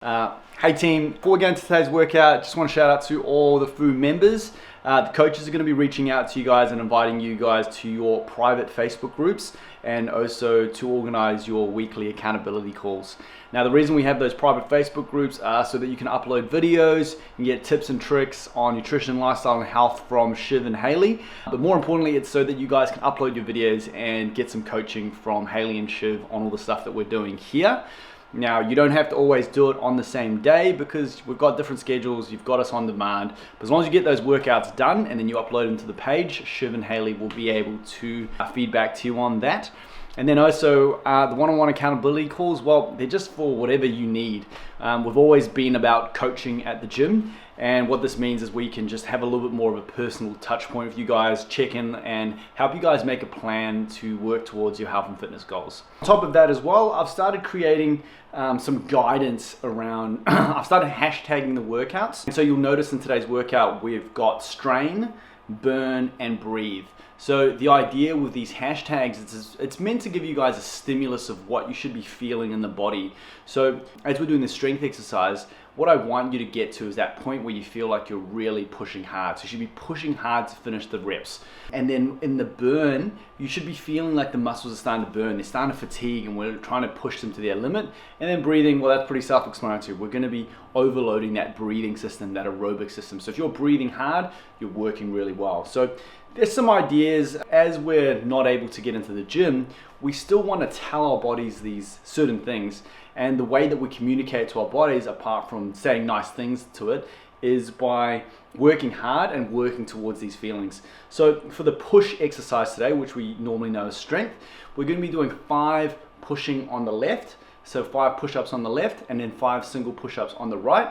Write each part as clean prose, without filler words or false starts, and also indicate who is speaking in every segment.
Speaker 1: Hey team, before we get into today's workout, just want to shout out to all the FU members. The coaches are going to be reaching out to you guys and inviting you guys to your private Facebook groups and also to organize your weekly accountability calls. Now the reason we have those private Facebook groups are so that you can upload videos and get tips and tricks on nutrition, lifestyle and health from Shiv and Haley. But more importantly, it's so that you guys can upload your videos and get some coaching from Haley and Shiv on all the stuff that we're doing here. Now, you don't have to always do it on the same day because we've got different schedules, you've got us on demand. But as long as you get those workouts done and then you upload them to the page, Shiv and Haley will be able to feedback to you on that. And then also the one-on-one accountability calls, well, they're just for whatever you need. We've always been about coaching at the gym, and what this means is we can just have a little bit more of a personal touch point with you guys, check in and help you guys make a plan to work towards your health and fitness goals. On top of that as well, I've started creating some guidance around, I've started hashtagging the workouts. And so you'll notice in today's workout, we've got strain, burn, and breathe. So the idea with these hashtags is it's meant to give you guys a stimulus of what you should be feeling in the body. So as we're doing this strength exercise, what I want you to get to is that point where you feel like you're really pushing hard. So you should be pushing hard to finish the reps. And then in the burn, you should be feeling like the muscles are starting to burn. They're starting to fatigue and we're trying to push them to their limit. And then breathing, well, that's pretty self-explanatory. We're going to be overloading that breathing system, that aerobic system. So if you're breathing hard, you're working really well. So there's some ideas. As we're not able to get into the gym, we still want to tell our bodies these certain things. And the way that we communicate to our bodies, apart from saying nice things to it, is by working hard and working towards these feelings. So for the push exercise today, which we normally know as strength, we're going to be doing 5 pushing on the left. So 5 push-ups on the left and then 5 single push-ups on the right.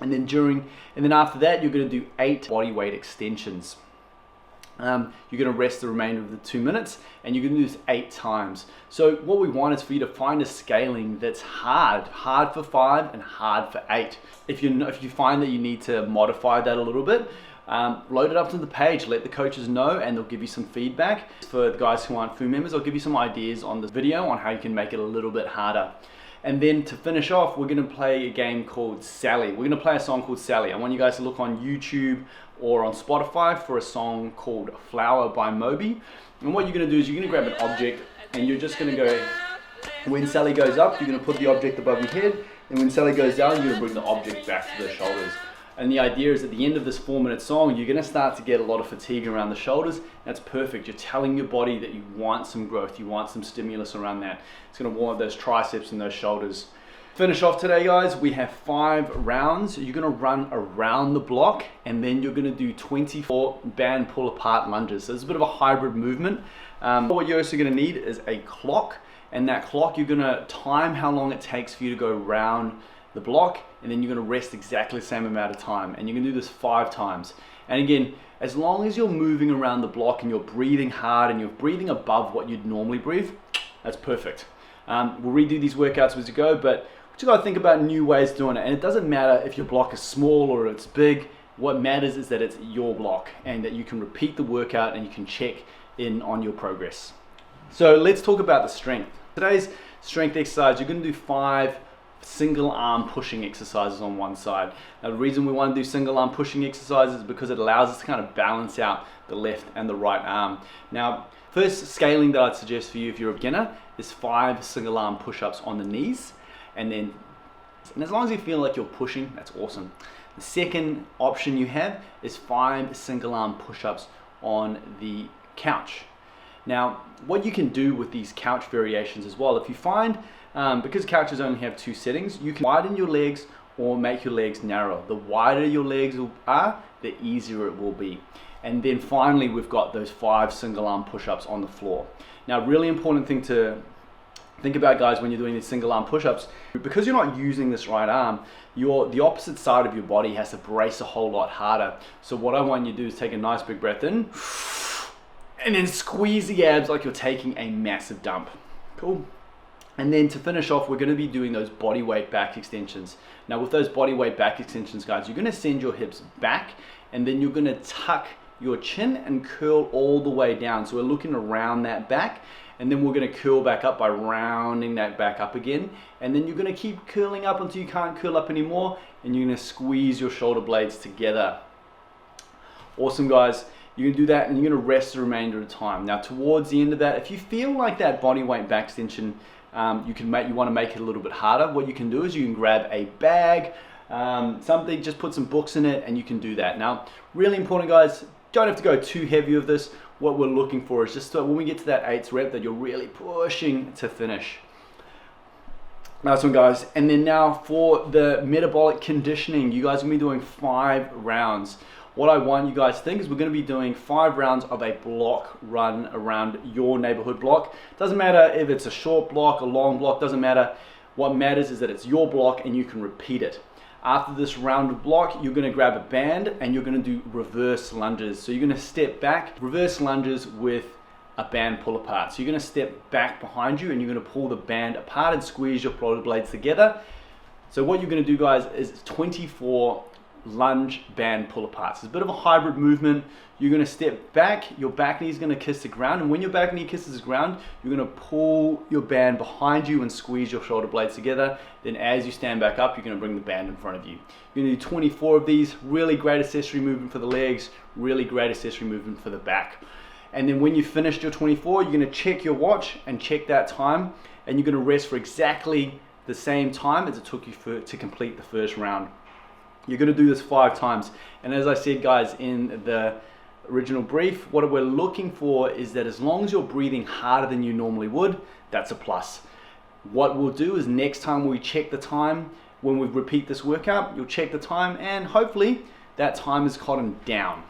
Speaker 1: And then after that, you're going to do 8 body weight extensions. You're going to rest the remainder of the 2 minutes and you're going to do this 8 times. So what we want is for you to find a scaling that's hard for 5 and hard for 8. If you find that you need to modify that a little bit, load it up to the page, let the coaches know and they'll give you some feedback. For the guys who aren't FU members, I'll give you some ideas on this video on how you can make it a little bit harder. And then to finish off, we're going to play a game called Sally. We're going to play a song called Sally. I want you guys to look on YouTube or on Spotify for a song called Flower by Moby. And what you're going to do is you're going to grab an object and you're just going to go, when Sally goes up, you're going to put the object above your head. And when Sally goes down, you're going to bring the object back to the shoulders. And the idea is at the end of this 4-minute song, you're going to start to get a lot of fatigue around the shoulders. That's perfect. You're telling your body that you want some growth, you want some stimulus around that. It's going to warm up those triceps and those shoulders. Finish off today, guys. We have 5 rounds. You're going to run around the block and then you're going to do 24 band pull apart lunges. So it's a bit of a hybrid movement. What you're also going to need is a clock, and that clock you're going to time how long it takes for you to go around the block, and then you're going to rest exactly the same amount of time, and you're going to do this 5 times. And again, as long as you're moving around the block and you're breathing hard and you're breathing above what you'd normally breathe, that's perfect. We'll redo these workouts as you go, but you got to think about new ways of doing it. And it doesn't matter if your block is small or it's big. What matters is that it's your block and that you can repeat the workout and you can check in on your progress. So let's talk about the strength. Today's strength exercise, you're going to do 5 single arm pushing exercises on one side. Now the reason we want to do single arm pushing exercises is because it allows us to kind of balance out the left and the right arm. Now first scaling that I'd suggest for you if you're a beginner is 5 single arm push-ups on the knees, and as long as you feel like you're pushing, that's awesome. The second option you have is 5 single arm push-ups on the couch. Now what you can do with these couch variations as well, if you find because couches only have 2 settings, you can widen your legs or make your legs narrow. The wider your legs are, the easier it will be. And then finally, we've got those 5 single arm push-ups on the floor. Now, really important thing to think about, guys, when you're doing these single arm push-ups, because you're not using this right arm, the opposite side of your body has to brace a whole lot harder. So what I want you to do is take a nice big breath in and then squeeze the abs like you're taking a massive dump. Cool. And then to finish off, we're going to be doing those body weight back extensions. Now with those body weight back extensions, guys, you're going to send your hips back and then you're going to tuck your chin and curl all the way down. So we're looking around that back, and then we're gonna curl back up by rounding that back up again, and then you're gonna keep curling up until you can't curl up anymore, and you're gonna squeeze your shoulder blades together. Awesome, guys. You can do that, and you're gonna rest the remainder of the time. Now, towards the end of that, if you feel like that body weight back extension, you wanna make it a little bit harder, what you can do is you can grab a bag, something, just put some books in it, and you can do that. Now, really important, guys, don't have to go too heavy with this. What we're looking for is just so when we get to that 8th rep that you're really pushing to finish. Nice one, guys. And then now for the metabolic conditioning, you guys are gonna be doing 5 rounds. What I want you guys to think is we're gonna be doing 5 rounds of a block run around your neighborhood block. Doesn't matter if it's a short block, a long block, doesn't matter. What matters is that it's your block and you can repeat it. After this round of block, you're gonna grab a band and you're gonna do reverse lunges. So you're gonna step back, reverse lunges with a band pull apart. So you're gonna step back behind you and you're gonna pull the band apart and squeeze your shoulder blades together. So what you're gonna do, guys, is 24 lunge band pull aparts. It's a bit of a hybrid movement. You're gonna step back, your back knee is gonna kiss the ground, and when your back knee kisses the ground, you're gonna pull your band behind you and squeeze your shoulder blades together. Then as you stand back up, you're gonna bring the band in front of you. You're gonna do 24 of these. Really great accessory movement for the legs, really great accessory movement for the back. And then when you finished your 24, you're gonna check your watch and check that time, and you're gonna rest for exactly the same time as it took you to complete the first round. You're gonna do this 5 times. And as I said, guys, in the original brief, what we're looking for is that as long as you're breathing harder than you normally would, that's a plus. What we'll do is next time we check the time, when we repeat this workout, you'll check the time and hopefully that time is gotten down.